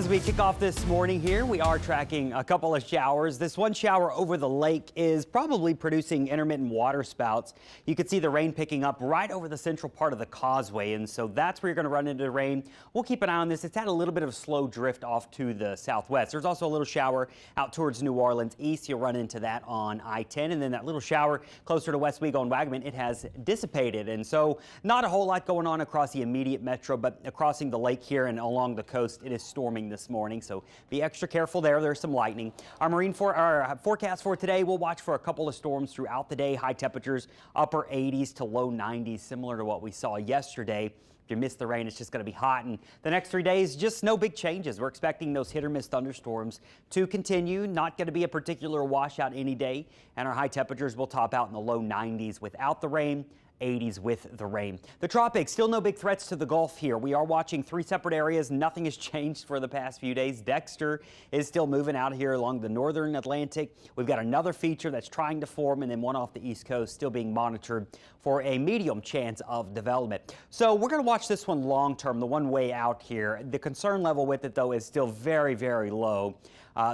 as we kick off this morning here, we are tracking a couple of showers. This one shower over the lake is probably producing intermittent water spouts. You can see the rain picking up right over the central part of the causeway, and so that's where you're going to run into the rain. We'll keep an eye on this. It's had a little bit of a slow drift off to the southwest. There's also a little shower out towards New Orleans east. You'll run into that on I-10, and then that little shower closer to Westwego and Waggaman, it has dissipated, and so not a whole lot going on across the immediate metro, but crossing the lake here and along the coast, it is storming this morning, so be extra careful there. There's some lightning. Our forecast for today, we'll watch for a couple of storms throughout the day. High temperatures, upper 80s to low 90s, similar to what we saw yesterday. If you missed the rain, it's just going to be hot. And the next 3 days, just no big changes. We're expecting those hit or miss thunderstorms to continue. Not going to be a particular washout any day. And our high temperatures will top out in the low 90s without the rain. 80s with the rain. The tropics, still no big threats to the Gulf here. We are watching 3 separate areas. Nothing has changed for the past few days. Dexter is still moving out here along the northern Atlantic. We've got another feature that's trying to form, and then one off the east coast still being monitored for a medium chance of development. So we're going to watch this one long term, the one way out here. The concern level with it, though, is still very, very low.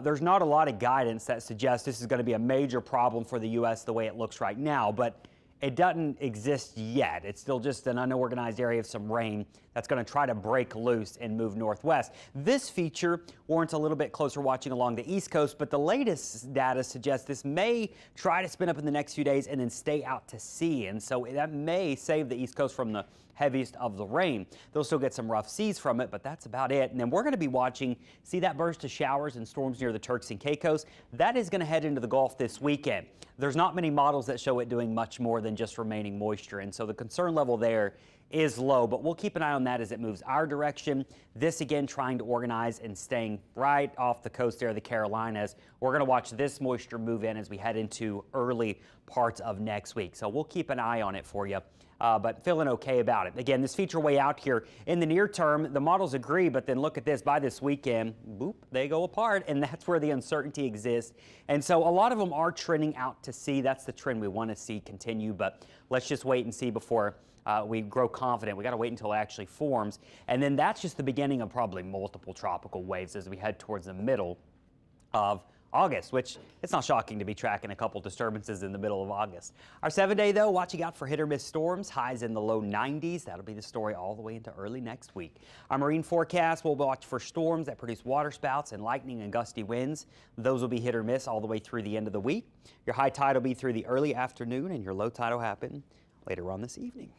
There's not a lot of guidance that suggests this is going to be a major problem for the U.S. the way it looks right now, but it doesn't exist yet. It's still just an unorganized area of some rain that's going to try to break loose and move northwest. This feature warrants a little bit closer watching along the east coast, but the latest data suggests this may try to spin up in the next few days and then stay out to sea. And so that may save the east coast from the heaviest of the rain. They'll still get some rough seas from it, but that's about it. And then we're going to be watching, see that burst of showers and storms near the Turks and Caicos. That is going to head into the Gulf this weekend. There's not many models that show it doing much more than just remaining moisture, and so the concern level there is low, but we'll keep an eye on that as it moves our direction. This again trying to organize and staying right off the coast there of the Carolinas. We're going to watch this moisture move in as we head into early parts of next week, so we'll keep an eye on it for you. But feeling okay about it. Again, this feature way out here in the near term, the models agree, but then look at this, by this weekend, boop, they go apart, and that's where the uncertainty exists. And so a lot of them are trending out to sea. That's the trend we want to see continue, but let's just wait and see before we grow confident. We got to wait until it actually forms. And then that's just the beginning of probably multiple tropical waves as we head towards the middle of August, which it's not shocking to be tracking a couple disturbances in the middle of August. Our 7-day, though, watching out for hit or miss storms, highs in the low 90s. That'll be the story all the way into early next week. Our marine forecast, we'll watch for storms that produce water spouts and lightning and gusty winds. Those will be hit or miss all the way through the end of the week. Your high tide will be through the early afternoon, and your low tide will happen later on this evening.